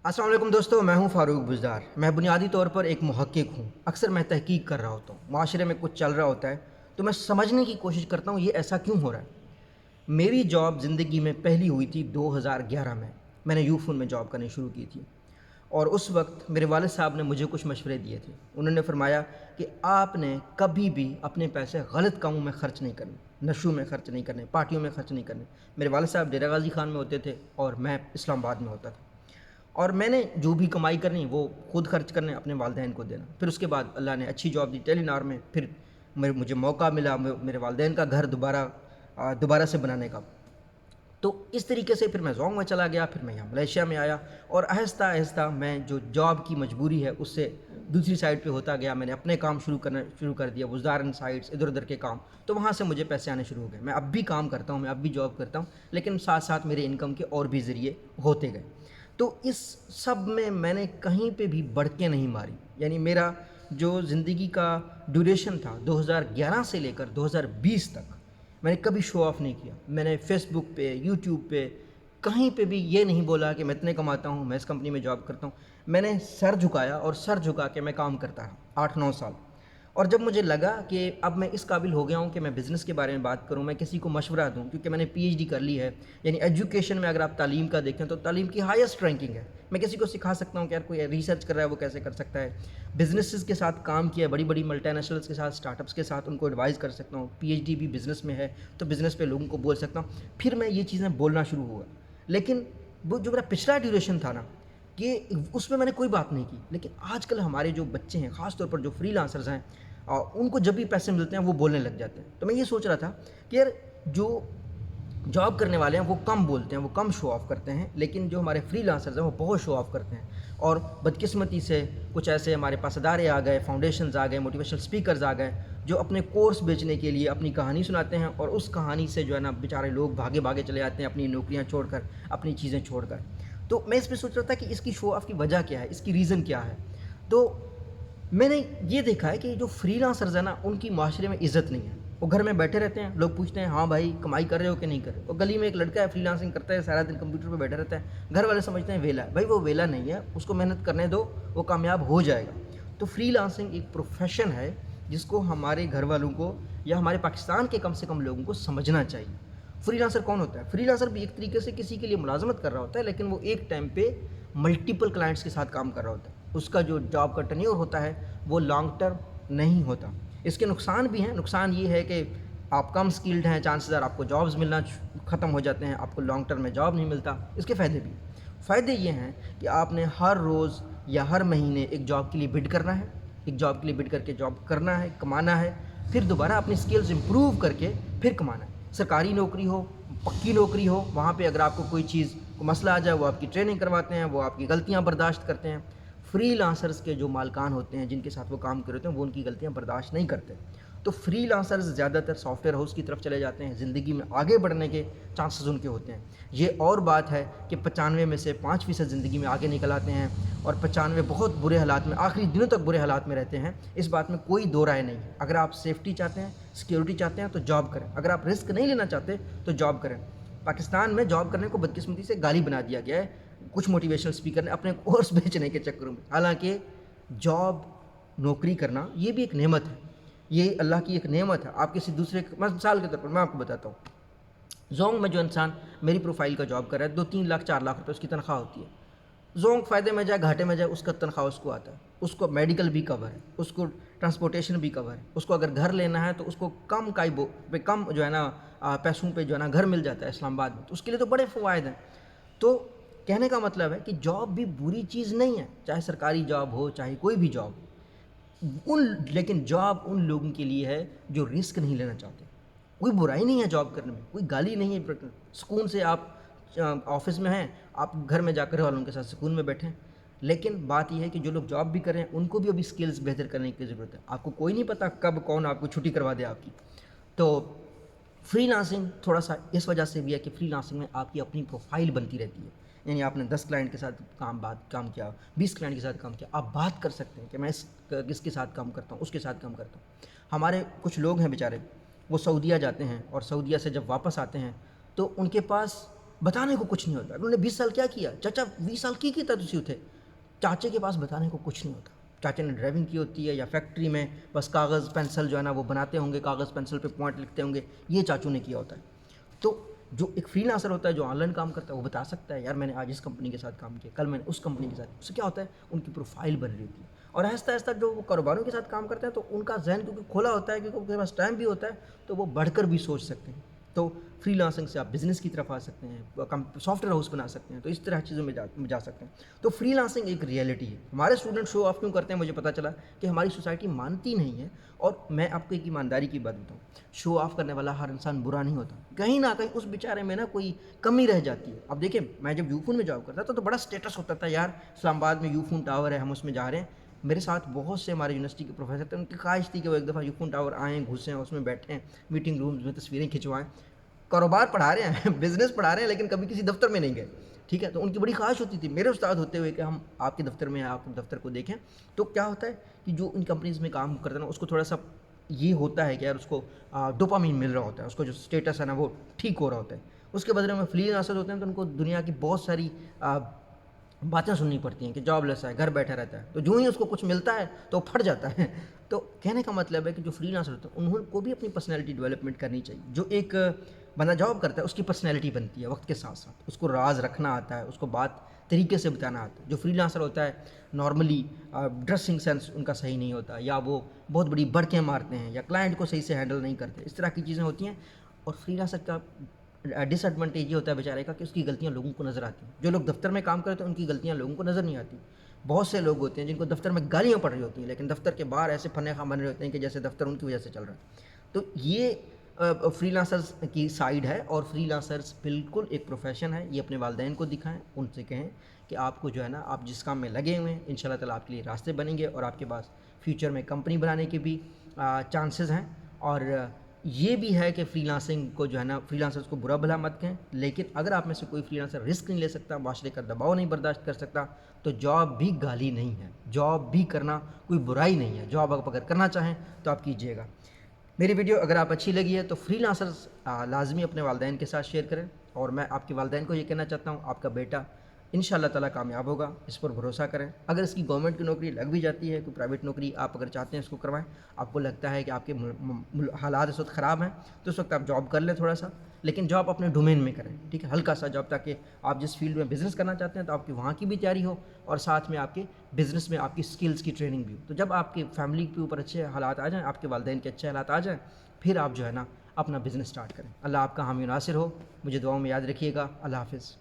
अस्सलाम वालेकुम दोस्तों, मैं हूं फ़ारूक बुज़दार। मैं बुनियादी तौर पर एक मुहक्किक हूं। अक्सर मैं तहकीक कर रहा होता हूं, माशरे में कुछ चल रहा होता है तो मैं समझने की कोशिश करता हूं ये ऐसा क्यों हो रहा है। मेरी जॉब ज़िंदगी में पहली हुई थी 2011 में। मैंने यूफ़ोन में जॉब करनी शुरू की थी और उस वक्त मेरे वालिद साहब ने मुझे कुछ मशवरे दिए थे। उन्होंने फरमाया कि आपने कभी भी अपने पैसे गलत कामों में ख़र्च नहीं करने, नशों में ख़र्च नहीं करने, पार्टियों में ख़र्च नहीं करने। मेरे वालिद साहब डेरा गाज़ी खान में होते थे और मैं इस्लामाबाद में होता था, और मैंने जो भी कमाई करनी वो खुद खर्च करने, अपने वालिदैन को देना। फिर उसके बाद अल्लाह ने अच्छी जॉब दी टेलीनार में। फिर मुझे मौका मिला मेरे वालिदैन का घर दोबारा से बनाने का। तो इस तरीके से फिर मैं जोंग में चला गया, फिर मैं यहाँ मलेशिया में आया और आहिस्ता आहिस्ता मैं जो जॉब की मजबूरी है उससे दूसरी साइड पे होता गया। मैंने अपने काम शुरू कर दिया, बुज़दारन साइट्स, इधर उधर के काम। तो वहाँ से मुझे पैसे आने शुरू हो गए। मैं अब भी काम करता हूँ, मैं अब भी जॉब करता हूँ, लेकिन साथ साथ मेरे इनकम के और भी ज़रिए होते गए। तो इस सब में मैंने कहीं पे भी बढ़ के नहीं मारी। यानी मेरा जो ज़िंदगी का ड्यूरेशन था 2011 से लेकर 2020 तक, मैंने कभी शो ऑफ़ नहीं किया। मैंने फ़ेसबुक पे, यूट्यूब पे, कहीं पे भी ये नहीं बोला कि मैं इतने कमाता हूँ, मैं इस कंपनी में जॉब करता हूँ। मैंने सर झुकाया और सर झुका के मैं काम करता रहा 8-9 साल। और जब मुझे लगा कि अब मैं इस काबिल हो गया हूँ कि मैं बिज़नेस के बारे में बात करूँ, मैं किसी को मशवरा दूँ, क्योंकि मैंने पीएचडी कर ली है। यानी एजुकेशन में अगर आप तालीम का देखें तो तालीम की हाईएस्ट रैंकिंग है। मैं किसी को सिखा सकता हूँ कि यार कोई रिसर्च कर रहा है वो कैसे कर सकता है। बिज़नेसेस के साथ काम किया, बड़ी बड़ी मल्टीनेशनल्स के साथ, स्टार्टअप्स के साथ, उनको एडवाइस कर सकता हूँ। पीएचडी भी बिज़नेस में है तो बिज़नेस पे लोगों को बोल सकता हूँ। फिर मैं ये चीज़ें बोलना शुरू हुआ। लेकिन वो जो मेरा पिछला ड्यूरेशन था ना, कि उसमें मैंने कोई बात नहीं की। लेकिन आजकल हमारे जो बच्चे हैं, ख़ास तौर पर जो फ्रीलांसर्स हैं, उनको जब भी पैसे मिलते हैं वो बोलने लग जाते हैं। तो मैं ये सोच रहा था कि यार जो जॉब करने वाले हैं वो कम बोलते हैं, वो कम शो ऑफ़ करते हैं, लेकिन जो हमारे फ्रीलांसर्स हैं वो बहुत शो ऑफ़ करते हैं। और बदकिस्मती से कुछ ऐसे हमारे पास अदारे आ गए, फाउंडेशंस आ गए, मोटिवेशनल स्पीकर्स आ गए, जो अपने कोर्स बेचने के लिए अपनी कहानी सुनाते हैं और उस कहानी से जो है ना बेचारे लोग भागे भागे चले जाते हैं अपनी नौकरियां छोड़कर, अपनी चीज़ें छोड़कर। तो मैं इस पे सोच रहा था कि इसकी शो ऑफ़ की वजह क्या है, इसकी रीज़न क्या है। तो मैंने ये देखा है कि जो फ्रीलांसर्स हैं ना, उनकी माशरे में इज़्ज़त नहीं है। वो घर में बैठे रहते हैं, लोग पूछते हैं हाँ भाई कमाई कर रहे हो कि नहीं कर रहे हो। और गली में एक लड़का है फ्रीलांसिंग करता है, सारा दिन कंप्यूटर पे बैठा रहता है, घर वाले समझते हैं वेला है। भाई वो वेला नहीं है, उसको मेहनत करने दो, वो कामयाब हो जाएगा। तो फ्रीलांसिंग एक प्रोफेशन है जिसको हमारे घर वालों को या हमारे पाकिस्तान के कम से कम लोगों को समझना चाहिए। फ्रीलांसर कौन होता है? फ्रीलांसर भी एक तरीके से किसी के लिए मुलाजमत कर रहा होता है, लेकिन वो एक टाइम पे मल्टीपल क्लाइंट्स के साथ काम कर रहा होता है। उसका जो जॉब का टेन्योर होता है वो लॉन्ग टर्म नहीं होता। इसके नुकसान भी हैं। नुकसान ये है कि आप कम स्किल्ड हैं, चांसेस आर आपको जॉब्स मिलना ख़त्म हो जाते हैं, आपको लॉन्ग टर्म में जॉब नहीं मिलता। इसके फ़ायदे भी, फ़ायदे ये हैं कि आपने हर रोज़ या हर महीने एक जॉब के लिए बिड करना है, एक जॉब के लिए बिड करके जॉब करना है, कमाना है, फिर दोबारा अपनी स्किल्स इम्प्रूव करके फिर कमाना है। सरकारी नौकरी हो, पक्की नौकरी हो, वहाँ पे अगर आपको कोई चीज़ को मसला आ जाए वो आपकी ट्रेनिंग करवाते हैं, वो आपकी गलतियाँ बर्दाश्त करते हैं। फ्रीलांसर्स के जो मालकान होते हैं, जिनके साथ वो काम कर रहे होते हैं, वो उनकी गलतियाँ बर्दाश्त नहीं करते। तो फ्रीलांसर्स ज़्यादातर सॉफ्टवेयर हाउस की तरफ चले जाते हैं, ज़िंदगी में आगे बढ़ने के चांसेस उनके होते हैं। ये और बात है कि 95 में से 5% ज़िंदगी में आगे निकल आते हैं और 95 बहुत बुरे हालात में, आखिरी दिनों तक बुरे हालात में रहते हैं। इस बात में कोई दो राय नहीं है। अगर आप सेफ्टी चाहते हैं, सिक्योरिटी चाहते हैं तो जॉब करें। अगर आप रिस्क नहीं लेना चाहते तो जॉब करें। पाकिस्तान में जॉब करने को बदकिस्मती से गाली बना दिया गया है कुछ मोटिवेशनल स्पीकर ने अपने कोर्स बेचने के चक्करों में। हालांकि जॉब, नौकरी करना ये भी एक नेमत है, ये अल्लाह की एक नेमत है। आप किसी दूसरे, मिसाल के तौर पर मैं आपको बताता हूँ, जोंग में जो इंसान मेरी प्रोफाइल का जॉब कर रहा है, 2-3 लाख 4 लाख रुपये उसकी तनख्वाह होती है। जोंग फ़ायदे में जाए घाटे में जाए, उसका तनख्वाह उसको आता है, उसको मेडिकल भी कवर है, उसको ट्रांसपोर्टेशन भी कवर है, उसको अगर घर लेना है तो उसको कम काइबो पे, कम जो है ना पैसों पे जो है ना घर मिल जाता है इस्लामाबाद में। तो उसके लिए तो बड़े फ़वायद हैं। तो कहने का मतलब है कि जॉब भी बुरी चीज़ नहीं है, चाहे सरकारी जॉब हो, चाहे कोई भी जॉब। लेकिन जॉब उन लोगों के लिए है जो रिस्क नहीं लेना चाहते। कोई बुराई नहीं है जॉब करने में, कोई गाली नहीं है। सुकून से आप ऑफिस में हैं, आप घर में जाकर वालों के साथ सुकून में बैठें। लेकिन बात यह है कि जो लोग जॉब भी कर रहे हैं उनको भी अभी स्किल्स बेहतर करने की ज़रूरत है। आपको कोई नहीं पता कब कौन आपको छुट्टी करवा दे आपकी। तो फ्रीलांसिंग थोड़ा सा इस वजह से भी है कि फ्रीलांसिंग में आपकी अपनी प्रोफाइल बनती रहती है। यानी आपने 10 क्लाइंट के साथ काम किया, 20 क्लाइंट के साथ काम किया, आप बात कर सकते हैं कि मैं किसके साथ काम करता हूँ, उसके साथ काम करता हूँ। हमारे कुछ लोग हैं बेचारे, वो सऊदीया जाते हैं और सऊदीया से जब वापस आते हैं तो उनके पास بتانے کو کچھ نہیں ہوتا. انہوں نے 20 سال کیا کیا؟ چاچا 20 سال کی تھا تسی اتنے. چاچے کے پاس بتانے کو کچھ نہیں ہوتا. چاچے نے ڈرائیونگ کی ہوتی ہے یا فیکٹری میں بس کاغذ پینسل جو ہے نا وہ بناتے ہوں گے, کاغذ پینسل پہ پوائنٹ لکھتے ہوں گے, یہ چاچو نے کیا ہوتا ہے. تو جو ایک فری لانسر ہوتا ہے جو آن لائن کام کرتا ہے وہ بتا سکتا ہے یار میں نے آج اس کمپنی کے ساتھ کام کیا, کل میں نے اس کمپنی کے ساتھ. اس سے کیا ہوتا ہے ان کی پروفائل بن رہی ہوتی ہے. اور آہستہ آہستہ جو وہ کاروباروں کے ساتھ کام کرتے ہیں تو ان کا ذہن کیونکہ کھولا ہوتا ہے, کیونکہ ان کے پاس ٹائم بھی ہوتا ہے, تو وہ بڑھ کر بھی سوچ سکتے ہیں. تو فری لانسنگ سے آپ بزنس کی طرف آ سکتے ہیں, سافٹ ویئر ہاؤس بنا سکتے ہیں, تو اس طرح چیزوں میں جا سکتے ہیں. تو فری لانسنگ ایک ریئلٹی ہے. ہمارے اسٹوڈنٹ شو آف کیوں کرتے ہیں مجھے پتہ چلا کہ ہماری سوسائٹی مانتی نہیں ہے. اور میں آپ کو ایک ایمانداری کی بات بتاؤں, شو آف کرنے والا ہر انسان برا نہیں ہوتا. کہیں نہ کہیں اس بیچارے میں نا کوئی کمی رہ جاتی ہے. اب دیکھیں میں جب یو فون میں جاب کرتا تھا تو بڑا اسٹیٹس ہوتا تھا یار اسلام آباد میں یو فون ٹاور ہے, ہم اس میں جا رہے ہیں. میرے ساتھ بہت سے ہمارے یونیورسٹی کے پروفیسر تھے, ان کی خواہش تھی کہ وہ ایک دفعہ یو فون ٹاور آئیں, گھسیں, اس میں بیٹھیں, میٹنگ رومز میں تصویریں کھنچوائیں. کاروبار پڑھا رہے ہیں, بزنس پڑھا رہے ہیں, لیکن کبھی کسی دفتر میں نہیں گئے. ٹھیک ہے, تو ان کی بڑی خواہش ہوتی تھی میرے استاد ہوتے ہوئے کہ ہم آپ کے دفتر میں ہیں, آپ دفتر کو دیکھیں. تو کیا ہوتا ہے کہ جو ان کمپنیز میں کام کرتا ہے نا اس کو تھوڑا سا یہ ہوتا ہے کہ یار اس کو ڈوپامین مل رہا ہوتا ہے, اس کو جو اسٹیٹس ہے نا وہ ٹھیک ہو رہا ہوتا ہے. اس کے بدلے میں فری لانسر ہوتے ہیں تو ان کو دنیا کی بہت ساری باتیں سننی پڑتی ہیں کہ جاب لیس ہے, گھر بیٹھا رہتا ہے. تو جو ہی اس کو کچھ ملتا ہے تو پھٹ جاتا ہے. تو کہنے کا مطلب ہے کہ جو فری لانسر ہوتا ہے انہوں کو بھی اپنی پرسنالٹی ڈیولپمنٹ کرنی چاہیے. جو ایک بندہ جاب کرتا ہے اس کی پرسنالٹی بنتی ہے وقت کے ساتھ ساتھ, اس کو راز رکھنا آتا ہے, اس کو بات طریقے سے بتانا آتا ہے. جو فری لانسر ہوتا ہے نارملی ڈریسنگ سینس ان کا صحیح نہیں ہوتا, یا وہ بہت بڑی بڑکیں مارتے ہیں, یا کلائنٹ کو صحیح سے ہینڈل نہیں کرتے, اس طرح کی چیزیں ہوتی ہیں. اور فری لانسر کا ڈس ایڈوانٹیج یہ ہوتا ہے بیچارے کا کہ اس کی غلطیاں لوگوں کو نظر آتی ہیں. جو لوگ دفتر میں کام کرتے ہیں ان کی غلطیاں لوگوں کو نظر نہیں آتی. بہت سے لوگ ہوتے ہیں جن کو دفتر میں گالیاں پڑ رہی ہوتی ہیں لیکن دفتر کے باہر ایسے فن خواہ بن رہے ہوتے ہیں کہ جیسے دفتر ان کی وجہ سے چل رہا ہے. تو یہ فری لانسرز کی سائیڈ ہے, اور فری لانسرز بالکل ایک پروفیشن ہے. یہ اپنے والدین کو دکھائیں, ان سے کہیں کہ آپ کو جو ہے نا آپ جس کام میں لگے ہوئے ہیں ان شاء اللہ تعالیٰ آپ کے لیے راستے بنیں گے, اور آپ کے پاس فیوچر میں کمپنی بنانے کے بھی چانسز ہیں. اور یہ بھی ہے کہ فری لانسنگ کو جو ہے نا فری لانسرز کو برا بھلا مت کہیں, لیکن اگر آپ میں سے کوئی فری لانسر رسک نہیں لے سکتا, معاشرے کا دباؤ نہیں برداشت کر سکتا, تو جاب بھی گالی نہیں ہے. جاب بھی کرنا کوئی برائی نہیں ہے. جاب آپ اگر کرنا چاہیں تو آپ کیجیے گا. میری ویڈیو اگر آپ اچھی لگی ہے تو فری لانسرز لازمی اپنے والدین کے ساتھ شیئر کریں. اور میں آپ کے والدین کو یہ کہنا چاہتا ہوں آپ کا بیٹا ان شاء اللہ تعالیٰ کامیاب ہوگا, اس پر بھروسہ کریں. اگر اس کی گورنمنٹ کی نوکری لگ بھی جاتی ہے, کوئی پرائیویٹ نوکری آپ اگر چاہتے ہیں اس کو کروائیں, آپ کو لگتا ہے کہ آپ کے حالات اس وقت خراب ہیں تو اس وقت آپ جاب کر لیں تھوڑا سا, لیکن جاب اپنے ڈومین میں کریں. ٹھیک ہے, ہلکا سا جاب, تاکہ آپ جس فیلڈ میں بزنس کرنا چاہتے ہیں تو آپ کی وہاں کی بھی تیاری ہو, اور ساتھ میں آپ کے بزنس میں آپ کی سکلز کی ٹریننگ بھی ہو. تو جب آپ کی فیملی کے اوپر اچھے حالات آ جائیں, آپ کے والدین کے اچھے حالات آ جائیں, پھر آپ جو ہے نا اپنا بزنس سٹارٹ کریں. اللہ آپ کا حامی و ناصر ہو. مجھے دعاؤں میں یاد رکھیے گا. اللہ حافظ.